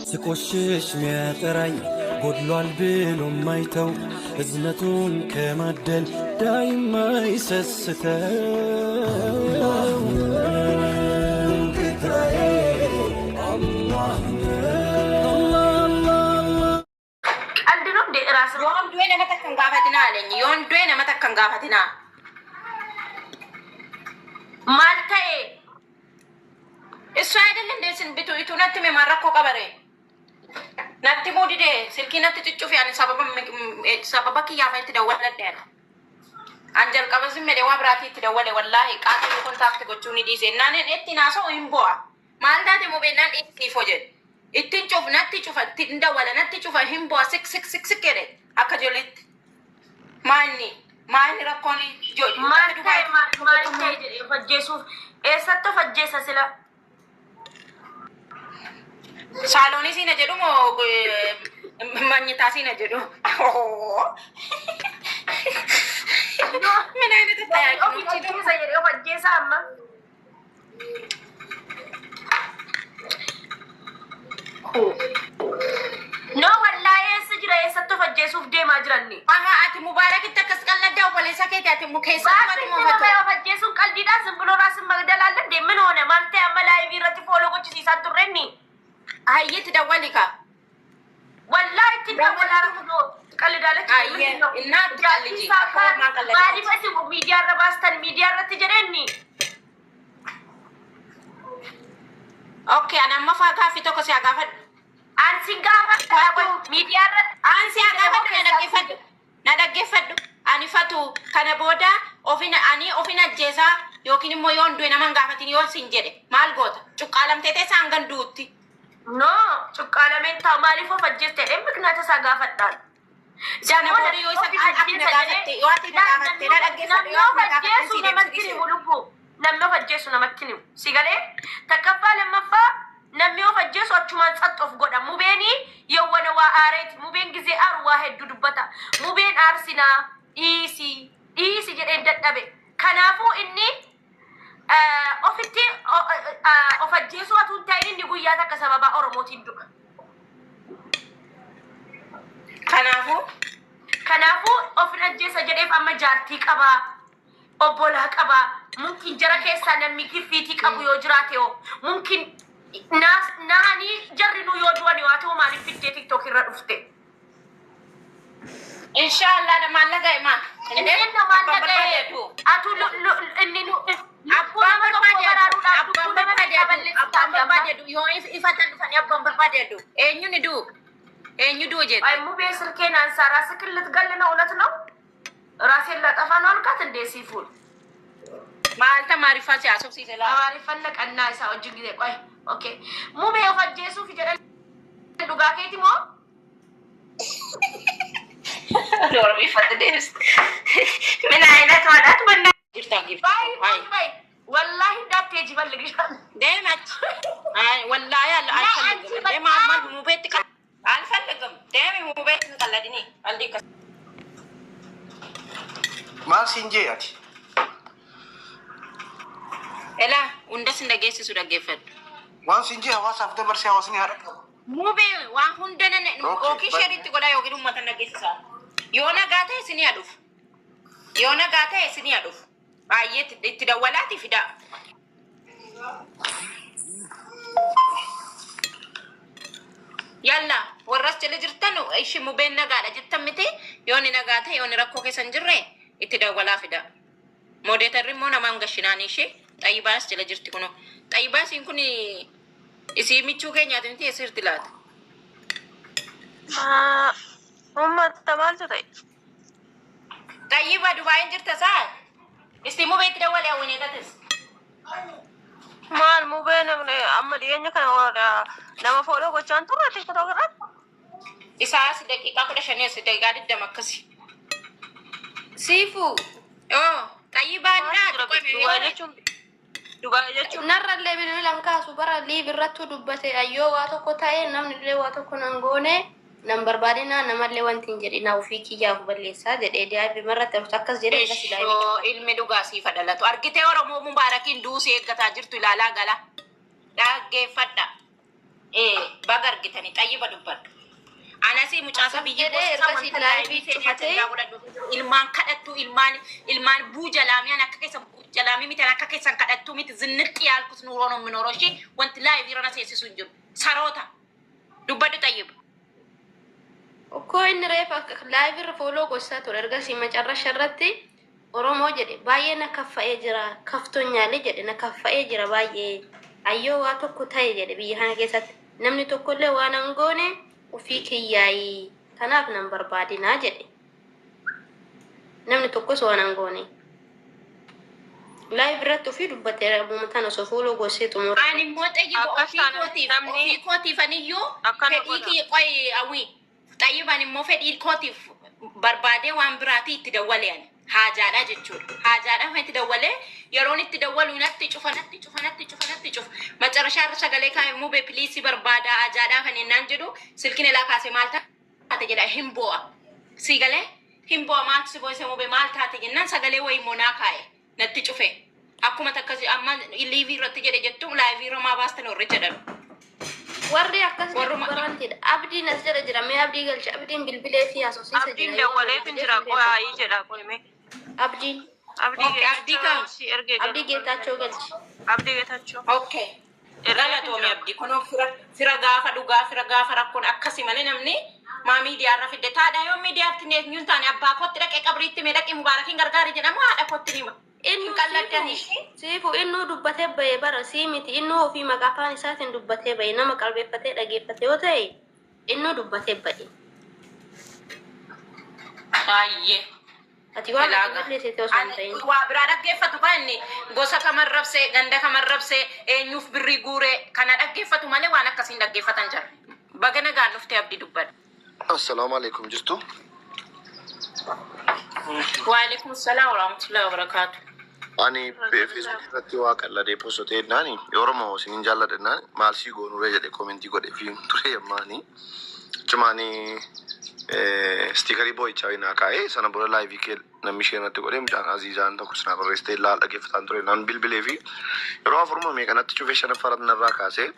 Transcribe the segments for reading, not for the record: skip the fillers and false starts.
ስቆሽሽ ሚያጠራኝ ጎድሏል ብሎ ማይተው እዝነቱን ከማደል ዳይማ ይሰስተው Yon mata kan gafatina maltae Israel ndesin bitu itunatti me marako qabare natti modide silkinatti cuccufi ani sababa kiyafa itti dawwaladde anjal qabasi me de wabrati itti dawwale wallahi qaati contact gochuni dise nanen etti naso imboa maldate mo benan itti fojet ittin cuf natti cufa tindawala natti cufa himboa 666 kede akajolit Mani rakkoni mani jedhe fajjeessuuf eessattu fajjeessa sila Saalonii siina jedhu moo manyitaa siina jedhu Mina inni fajjeessa jedhe fajjeessa amma No wallahi eessa jira eessattu fajjeessuuf deemaa jiranni Aha ati Mubarakitti akkas qalladdaa obboleessa keeti ati mukeessa fajjeessuun qalbiidhaa simbiroo raasin magdalaallee deemin oone maal ta'e amma laayivii irratti fooloo gochisiisaan turrenni Hayyetti dawwalika wallahi itti dawwalaa rafudoo qallidaalechi innaatti qalliji maaliif asi miidiyaa irra baastan miidiyaa irratti jedhenni Okay ana amma gaaffii tokko si gaafadhu Ansi gaafadhu miidiyaa irratti Ansi gaafadhu na dhaggeeffadhu ani fatu kana booda ofina ajjeesaa yookiin immoo yoon du'e naman gaafatin yoo sin jedhe maal goota cuqqaalamtee teessaan ganduutti No cuqqaalameen ta'u maaliif of ajjeeste dhee miknaata isaa gaafadhaan Sana booda yoo isa akkana gaafatte yoo ati gaafatte na dhaggeeffadhu yoo ati gaafatte si deemsisu namni of ajjeesu namatti himu si galee takkaffaa lammaffaa namni of ajjeesu achumaan xaxxoof godha mubeeni yawwana waa aareeti mubeen gizee aaru waa hedduu dubbata mubeen aarsinaa dhiisi jedheen dadhabe kanaafuu inni ofitti of ajjeesuu atuun ta'in inni guyyaa takka sababaa oromootiin du'a kanaafuu ofin ajjeesa jedheef amma jaartii qabaa obbolaa qabaa mungkin jara keessaa namni giffiitii qabu yoo jiraate yoo mungkin naanii jarri nu yoo du'ani waa ta'u maaliif fiddee tiktok irra dhufte Inshallah da mallaga ima inni mallaga atu inni nu abbaan barbaadu yoo ifatan dhufani abbaan barbaadu eenyu du jedhe ay mubee sirkeen ansaa raasi killit gallina እውነት ነው ራሴን ላጠፋ ነው አልካት እንደ ሲፉል maalta maariffaa si haasofsiise laa maariffan naqannaa isaa wajjin gisee qoy okay mubee of ajjeesuuf jedhan dhugaa keeti moo dormifatte dees min ayinat wadat banna jirta gifta bay wallahi እንዳትሄጂ ፈልግሻለሁ ደመች አይ ወላሂ አልፈልግም ደማማል ሙቤት አልፈልግም ደም ሙቤት እንቀለድኒ አልዲከ ማሲንጄ አቲ ኤላ እንደስ እንደገስሱ ደገፈድ ማሲንጄ ሐዋሳፍ ደበርሲ ሐዋስኒ ያረቀ ሙቤ ዋ ሁንደነ ኦኪ ሸሪት ጎዳ yogidu mata ndagessa yona gata isini aduf ayet itti dawalati fida yalla warras jala jirtanu ishi mubeen nagaadha jettamite yoni nagaate yoni rakkoo keessa jirre itti dawalaa fida modeetarri immoo namaan gashinaanii ishee xayyibaas jala jirti kuno xayyibaasiin kun isii michuu keenyaati miti eessirti laata ummata maaltu ta'e xayyiba dubaayin jirta saa isti mubeetti dawale hawwineetatis maal mubeen amma dhiyeenya kana nama fooloo gochaan turre tiktok irratti isaas daqiiqaa 15 daqiiqaa 20 akkasi siifu xayyibaadhaa Dubai jechuun narrallee bilbilan kaasu bara liibirrattuu dubbate ayyoo waa tokko ta'e namni illee waa tokko nan goone nan barbaadinaa namallee wanti hin jedhina ofii kiyyaaf balleessaa jedhee diyaabii marratti akkas jedhee akkas ilaalee ilmi dhugaa siif dhalatu argitee Oromoo Mubaarakiin duusii eeggataa jirtu ilaalaa gala dhaggeeffadha bagar gitani xayyiba dubbadhu. Anasi mucaasa biyyi ilmaan kadhattu ilmaan buu jalaamiyaan akka keessa jalaamii miti akka keessan kadhattu miti zinnitti yaalkus nuuroon minoroon ishee wanti laayivii irra seessisu hin jiru. Saroota dubbadhu xayyiba. Okkoo inni reefa laayivii irra fooloo gosaa ture ergasii macarrasha irratti Oromoo jedhe baay'ee na kaffa'ee jira kaftonyaalee jedhe na kaffa'ee jira baay'ee ayyoo waa tokko ta'e jedhe biyya kana keessatti namni tokkollee waan angoone ufii kiyyaayii kanaaf nan barbaadinaa jedhe namni tokkos waan angoone laayivii irratti ufii dubbatee muumataan osoo fooloo gosee xumura. Ani immoo xayyiba ofii kootiif aniyyuu fedhii kiyya qoy awwii xayyibaan immoo fedhii kootiif barbaadee waan biraatii itti dawwaleen. Hajaadha jechuudha. Hajaadha itti dawwalee yeroon itti dawwalu natti cufa. Macarrashaa irra sagalee kaa'e mubee piliisii barbaada hajaadha kan innaan jedhu silkiin ilaa kaasee maal taate jedha hin bo'a. Siigalee hin bo'a maaltu si boose mubee maal taate jennaan sagalee wayii monaa kaa'e natti cufe. Akkuma takkasi amma liivii irratti jedhe jettu laayivii irra maa baastan warri jedhan. Warri akkas barantidha. Abdiin as jira mee abdii galcha abdiin bilbilee fi haasofsiisa jira. Abdiin dawwalee fin jira qo'aayii jedha qo'ime. Abdiin abdii geetaachoo galchi. Abdii geetaachoo. Okay. Galatoomii abdii kunoo fira gaafa dhugaa fira gaafa rakkoon akkasii malee namni maa miidiyaarra fidde taadhaa yoo miidiyaatti neetnyuun taane abbaa kootti dhaqee qabriitti mee dhaqee mubaarakiin gargaari jedhamu haadha kootti nima. Inni qalladanii siifu innuu dubbatee bahee bara sii miti innuu ofii maqaafaan isaatiin dubbatee bahee nama qalbeeffatee dhageeffatee yoo ta'e innuu dubbatee bahee. Baay'ee. Ati waan dhageeffatee osoo hin ta'in. Waa biraa dhaggeeffatu kan inni gosa kamar rabsee ganda kamar rabsee eenyuuf birrii guuree kana dhaggeeffatu malee waan akkasiin dhaggeeffatan jira. Baga nagaan dhuftee abdii dubbadha. Assalaamu alaikum jirtu. Waalaikum salaam wa rahmatullahi wa barakatuh. Ani Facebook irratti waa qalladee postotee naani Oromoo sinin jaalladhan maal sii goonuree jedhe komentii godhe fi ture yammaani cumaani stiikerii boo'ichaa inaa kaa'ee sana booda laayivii kee namni ishee irratti godhee mucaan Aziizaan tokko sinaa barreessitee laal dhaggeeffataan ture naan bilbilee fi yeroo afurumamee kanatti cufee shanaffaa irraa kaasee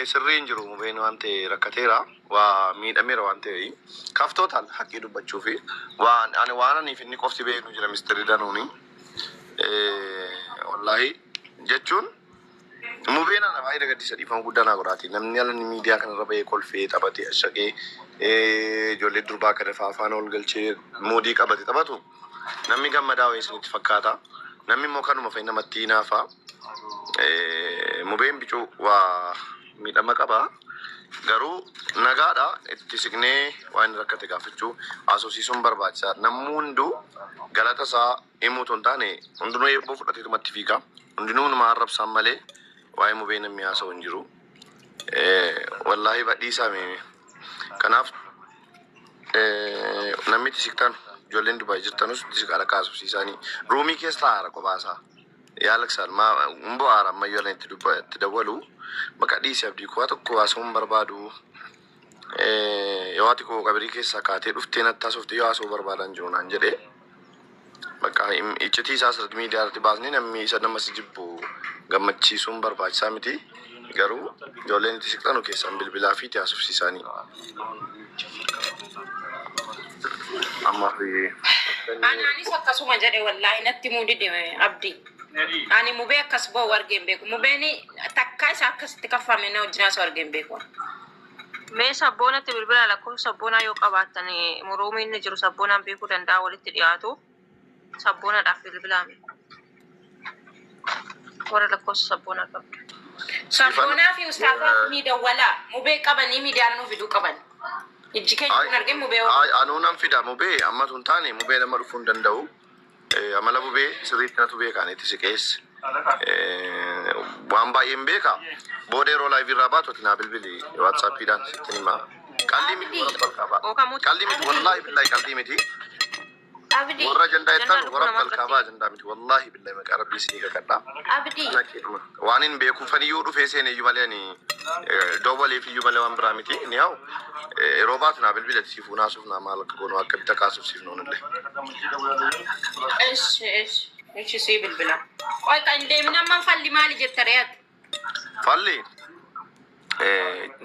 sirriin jiru mubeen waan ta'e rakkateera waa miidhameera waan ta'e kaftootaan haqqii dubbachuu fi waan aniif inni qofti beeknu jira misteeri danuuni wallaahi jechuun mubeen ana baay'ee gaddisa dhiifama guddaa naa godhaati namni ala miidiyaa kanarra bahee kolfee taphatee ashaqee ijoollee durbaa kana afaan ol galchee moodii qabate taphatu namni gammadaa wayii isinitti fakkaata namni immoo kanuma fa'i namatti hinaafa. Mubeen bicuu waa miidhama qaba garuu nagaadha itti siqnee waan rakkate gaafachuu asoosiisuun barbaachisaadha namni hunduu galata isaa himuutu hin taane hundinuu eebboo fudhateetumatti fiiga hundinuu nama arrabsaan malee waa'ee mubeen namni haasa'u hin jiru wallaahi badhiisaa meeme kanaaf namni itti siqtan ijoolleen Dubaay jirtanus itti siqaadha kaasofsiisanii ruumii keessa taa'aara qophaasa. Yaalaksan mbo ara mayyooleen itti dawwalu bakka dhiisii abdii kuwaa tokko haasa'uun barbaadu yoo ati koo qabrii keessaa kaatee dhuftee natti haasofte yoo haasa'uu barbaadan jiru naan jedhee bakka iccitii isaa asirratti miidiyaa irratti baasnee namni isa namas jibbu gammachiisuun barbaachisaa miti garuu ijoolleen itti siqxanu keessaan bilbilaa fi itti haasofsiisanii. Amma fi Anaanis akkasuma jedhe wallaahi natti muudide abdii. Ani mubee akkas ba'u argeen beeku. Mubeen takka isa akkasitti kaffame na wajjin haasa'u argeen beeku. Mee sabboonatti bilbila lakkoofsa sabboonaa yoo qabaattan muruumii inni jiru sabboonaan beekuu danda'a walitti dhiyaatu sabboonaadhaaf bilbilaame. Warra lakkoofsa sabboonaa qabdu. Sabboonaa fi ustaafaaf ni dawwalaa. Mubee qabanii miidiyaan nuuf fiduu qaban. Ijji keenya kun argeen mubee anuu nan fida mubee amma tun taane mubee nama dhufuu hin danda'u. Amala mubee sirriitti natu beekaan itti siqees waan baay'een beeka booda yeroo laayivii irraa baatu ati naa bilbili waatsaappiidhaan sittin himaa qallii miti qallii miti wallaahi billaahi qallii miti warra ajandaa jettan warra qalqabaa ajandaa miti wallaahi billaahi maqaa rabbii isinii kakadhaa waan hin beekuufaniyyuu dhufee seeneyyuu malee ani dawwaleef iyyuu malee waan biraa miti ni haa'u yeroo baatu naa bilbila siifuu naasuuf naa maal akka goonu akka bita kaasuuf siif noonillee. Eeshi si bilbila. Qoy kan deemna man falli maali jetta re'at. Falli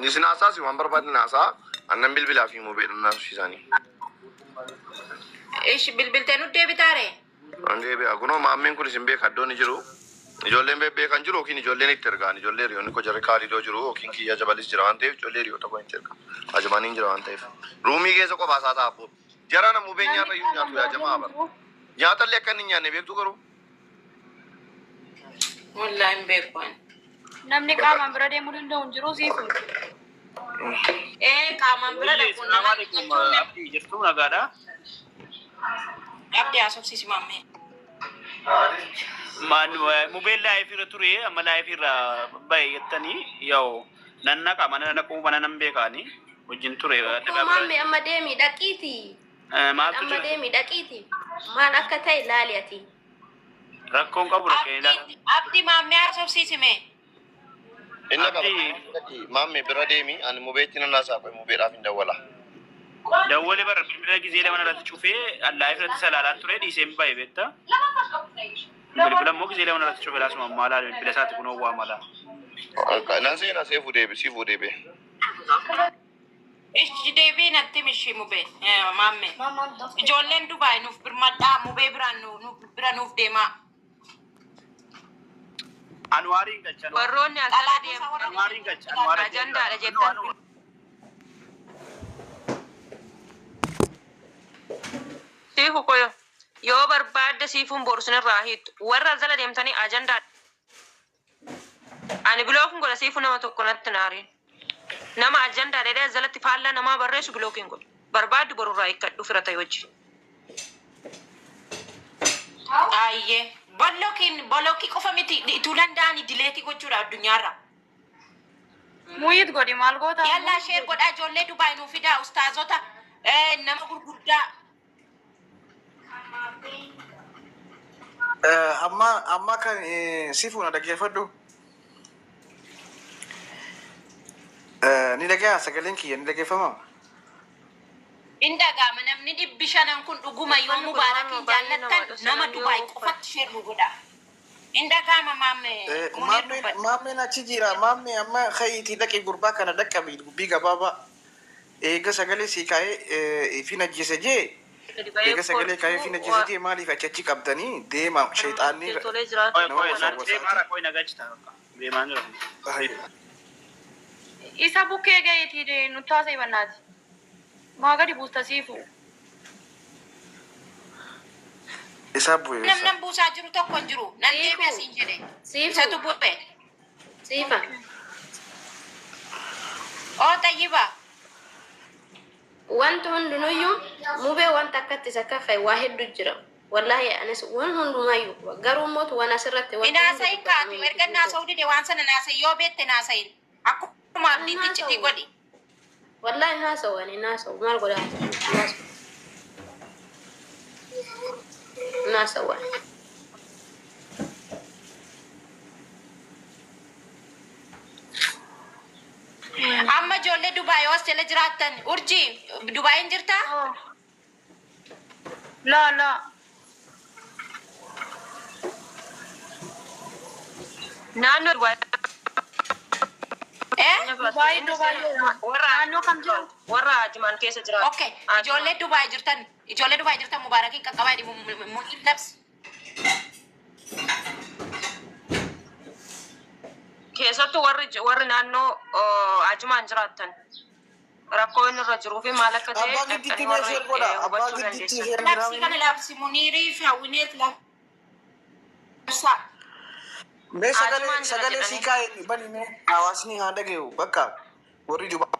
Nisinaasa si waan barbaadne naasaa annan bilbilaa fi mobeelin naasisiisanii. Ishi bilbiltee nu deebitaare. An deebi'a kunoo maammeen kun isin beeka iddoon jiru. Ijoolleen beekan jiru yookiin ijoolleen itti ergaan ijoollee hiriyoonni koo jarri kaalidoo jiru yookiin kiyya jabalis jira waan ta'eef ijoollee hiriyoota koo itti erga. Ajamaniin jira waan ta'eef. Ruumii keessa qophaa isaa taa'abboo. Jara na mubeen nyaata iyyuu nyaatu yaa jamaa bara. Nyaatallee akka inni nyaanne beektu garuu. Wallaahi hin beeku. Namni qaamaan bira deemuu danda'u hin jiru siifu. Qaamaan bira dhaqu nama abdii jirtu nagaadha. abdii haasofsiisi maammee. Man mobile life irra ture amma life irra baay'atanii yoo nannaqa mana naquu mana nan beekani wajjin ture. Maammi amma deemi dhaqiiti. Maaltu Amma deemi dhaqiiti. Maan akka ta'e ilaali ati. rakkoon qabu rakkeela. Abdii maammee haasofsiisime. Inni qaba maammee bira deemi ani mobeetti nan naasaa qoy mobeedhaaf hin dawwala. Dawwale bara bilbila gizee lama irratti cufee life irratti salaalaan ture dhiisee hin baay'ee beekta. Bilbila immoo gizee lama irratti cufee laasuma maalaa bilbila isaatti kunoo waa mala. Nan seenaa seefuu deebi siifuu deebi. Ishi deebii natti mishii mubee maammee. Ijoolleen Dubaay nuuf birmadhaa mubee biraan bira nuuf deemaa. Anwaariin galchan. Warroonni alaa deemu. Anwaariin galchan. Ajandaadha jettan. Siifu koyo yoo barbaadde siifuun borusin irraa hiitu warra jala deemtanii ajandaadha. Ani bilookin godha siifu nama tokko natti naariin. Nama ajandaa dheedhaa jalatti faallaa namaa barreessu bilookin godha. Barbaaddu borurraa hiikkadhu fira ta'e wajjin. Ayyee bolokii qofa miti ituu danda'anii dileetii gochuudha addunyaarra. Muuyit godhi maal goota? Yallaa sheer godhaa ijoollee Dubaay nuuf fidaa ustaazota nama gurguddaa. Amma kan sifuun dhaggeeffadhu. Ni dhagaa sagaleen kiyya ni dhaggeeffama. Indagaama namni 500 kun dhuguma yoo mubaarakiin jaallattan nama Dubaay qofatti sheer nu godha. Indagaama maammee. Maammeen achi jira. Maammee amma ka'iitii dhaqee gurbaa kana dhaqqabi gubbii gabaabaa. Eega sagalee sii kaa'ee fi najjise jee. Eega sagalee kaa'ee fi najjise jee maaliif achi qabdanii deema sheexaanni. Isa bukkee gaheetii nutti haasa'e bannaati. Maa gadi buusta siifu. Isa bu'ee. Namnan buusaa jiru tokko hin jiru. Nan deebi asiin jedhe. Isatu bu'e. Siifa. Oo Tayyiba. Wanti hundinuyyuu mubee wanta akkatti isa kaffee waa hedduu jira. Wallahi anis waan hundumayyuu garuu mootu waan asirratti waan Inaasai kaatu erga naasa'uu dide waan sana naasai yoo beette naasa'in. Akkuma abdiitti citii godhi. wallahi naasa'u maal godhaa naasa'u Amma ijoollee Dubaay hoostela jiraattan urjii Dubaayin jirtaa? La. Naannoo Dubaay. Naannoo kam jiru? Warra Ajimaan keessa jiraatu. Okay. Ijoollee Dubaay jirtan mubaarakiin qaqqabaa dhibu mul'in labsi. Keessattuu warri naannoo Ajimaan jiraattan rakkoo inni irra jiruu fi maal akka ta'e gidditti meesheer godha. Abbaa gidditti isheen Labsi kana labsi Muniirii fi Hawwineet labsaa. mee sagalee sii kaa'e banime hawaasni haa dhagayu bakka warri Dubaay.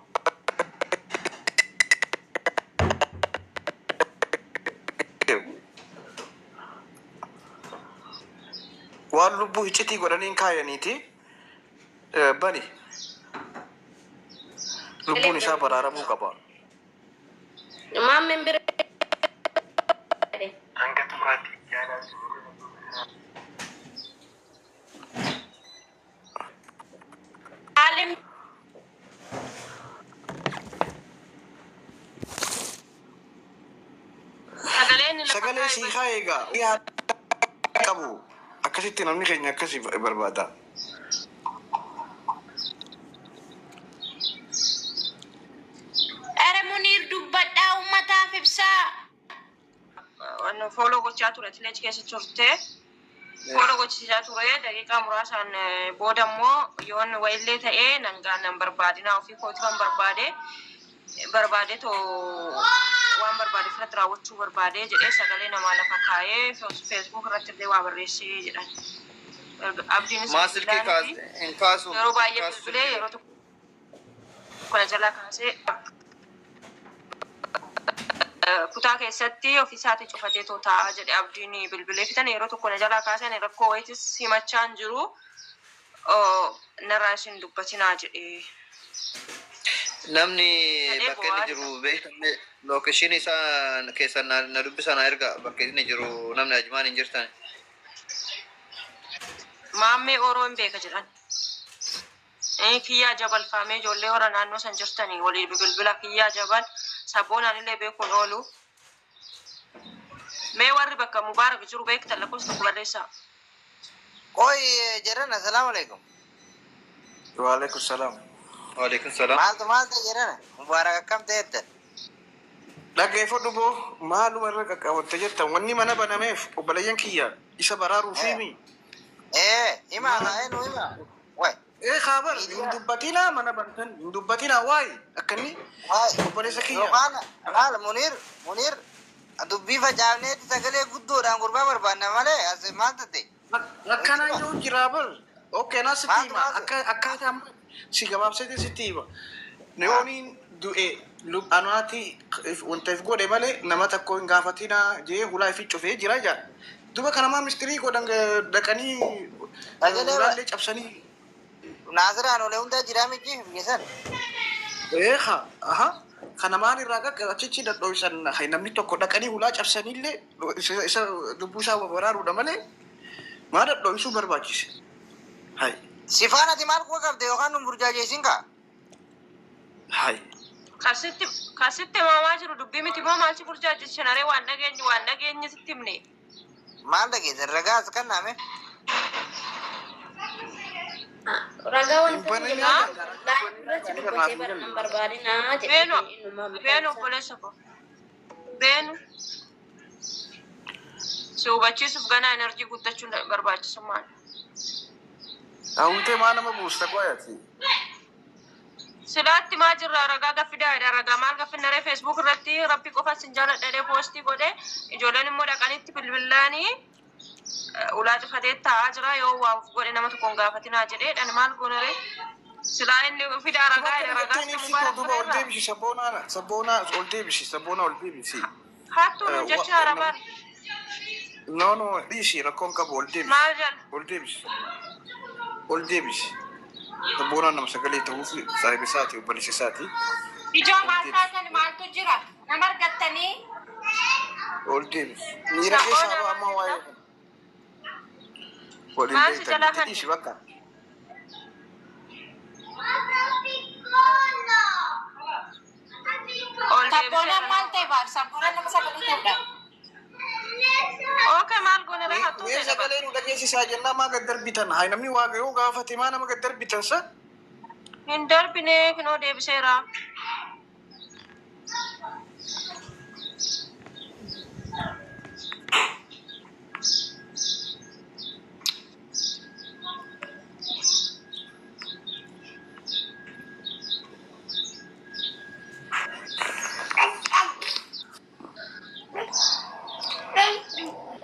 Waan lubbuu iccitii godhaniin kaayaniiti bani lubbuun isaa baraaramuu qaba. maammeen bira Alim Sagalee sii kaa'e egaa qabu akkasitti namni keenya akkasii barbaada. ibsaa. Follow gochaa ture tileech keessa turte. Follow gochaa ture daqiiqaa muraasaan booda immoo yoon wayillee ta'ee nangaan nan barbaadina ofii kootii kan barbaade to waan barbaade fudhatu raawwachuu barbaade jedhee sagalee namaa lafa kaayee Facebook irratti illee waa barreessee jedhan. Abdiinis yeroo baay'ee bilbilee yeroo tokko kana jalaa kaasee kutaa keessatti ofiisaatti cufatee taa'aa jedhe abdiin bilbilee fitan yeroo tokko na jalaa kaasan rakkoo wayitis himachaan jiru narraa isin dubbatinaa jedhe. Namni bakka inni jiru beekamne lookeshiin isaa keessan na dubbisan erga bakka inni jiru namni ajmaan hin jirtan. Maammee Oroo hin beeka jedhan. Kiyyaa Jabal faamee ijoollee hora naannoo san jirtanii walii bilbila Kiyyaa Jabal sabboonaan illee beekuun oolu. Mee warri bakka Mubaarak jiru beektan lakkoofsa tokko barreessaa. Oi jedhan assalaamu alaikum. Wa alaikum salaam. Waalaikum salaam. Maaltu jedhan Mubaarak akkam ta'etti? Dhaggeeffadhu boo maaluma irra qaqqabatte jettan wanni mana banameef obboleeyyan kiyya isa baraaruu fiimi. Hima hima. Wai. Khabar dubbatina mana bantan dubbatina waay akkanni obboleessa kiyya. Maal Munir dubbii facaafneetti sagalee guddoodhaan gurbaa barbaanna malee as maal tatte? Akkana yoo jira bar. Okay na sitti hima akkaataa si gabaabsete sitti hima. Neoniin du'e anaati wanta if godhe malee nama tokko hin gaafatina jee hulaa fi cufee jira jaa. Duba kana maa mistirii godhan dhaqanii ulaallee cabsanii. Naasiraan olee hundaa jiraa miti biyyasan. Aha. Kana maan irraa achichi dadhoosan namni tokko dhaqanii hulaa cabsanillee isa lubbuu isaa baraaruudha malee maa dadhooisuu barbaachise. Hai. Sifaanati maal kuwa qabde yookaan nun burjaajeesin kaa? Hai. Kasitti maamaa jiru dubbii miti moo maalchi burjaajeessan aree waan dhageenye sitti himne. Maal dhageessan ragaa as kannaame? Ragaa wanta irratti dubbatee baran barbaadinaa jedhee Beenu obboleessa ko. Beenu. Si hubachiisuuf ganaa enerjii guuttachuun barbaachisummaan. Hawwitee maa nama buusta qoyati. Silaatti maa jirra ragaa gaffidaadha ragaa maal gaffinnaree Facebook irratti rabbi qofa sin jaaladhadhee poostii godhe ijoolleen immoo dhaqanitti bilbilaanii ulaa cufatee taa'aa jira yoo waa godhe nama tokkoon gaafatinaa jedhee dhan maal goonaree silaa inni fidaa ragaa duba ol deebisi sabboonaa ol deebisi sabboonaa ol deebisi. Hattuun jecha harabar. No dhiisi rakkoon qabu ol deebisi. Maal jedhan? Ol deebisi. Ol deebisi. Sabboonaan nama sagalee ta'uuf saahiba isaati obboleessa isaati. Ijoo maal taatan maaltu jira? Nama argattanii? Ol deebisi. Miira keessaa amma waa'ee. Maal si jalaa kan? Dhiisi bakka. Sabboonaan maal ta'e baal? Sabboonaan nama sagalee ta'udha. Okay, maal goonaree hattuu Mee sagalee nu dhageessisaa jennaa maa gad darbitan? Hai namni waaqa yoo gaafate maa nama gad darbitan sa? hin darbine kinoo deebiseera.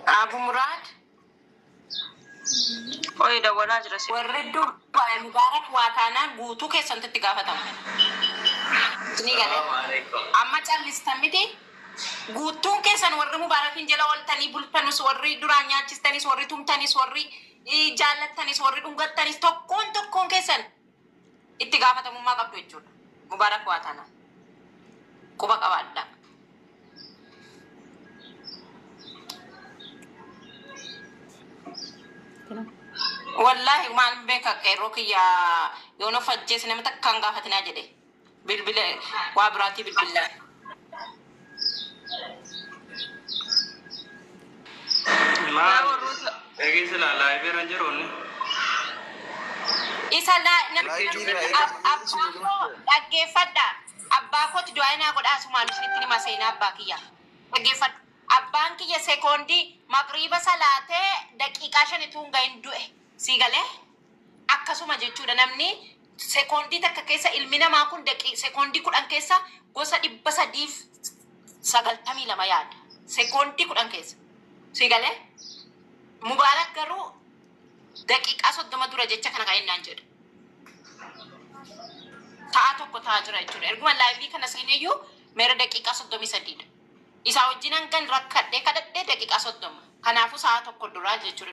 Abu Murad. Oi dawalaa jira si. Warri Dubaay Mubaarak waa taanaan guutuu keessatti gaafatamu. Ni galee. Amma callistan miti. Guutuun keessan warri Mubaarakin jala ooltanii bultanis warri duraan nyaachistanis warri tumtanis warri jaallattanis warri dhungattanis tokkoon keessan itti gaafatamummaa qabdu jechuudha. Mubaarak waa taanaan. Quba qabaadha. Wallahi maal beeka qeerroo kiyya yoona fajjees nama takkaan gaafatinaa jedhe bilbila waa biraatii bilbila. Isa dhaggeeffadha abbaa kooti du'aa naa godhaa sumaan isinitti nima seenaa abbaa kiyya. dhaggeeffadhu. Abbaan kiyya sekoondii maqriiba salaatee daqiiqaa shanituu hin gahin du'e sii galee akkasuma jechuudha namni sekoondii takka keessa ilmi namaa kun sekoondii 10 keessa gosa 392 yaada sekoondii 10 keessa sii galee Mubaarak garuu daqiiqaa 30 dura jecha kana kaa'inaan jedha ta'a tokko ta'a jira jechuudha erguma laayivii kana seeneyyuu meera daqiiqaa 33 isa wajjin hangan rakkadhee kadhadhee daqiiqaa 30 kanaafuu sa'a tokko duraa jechuudha.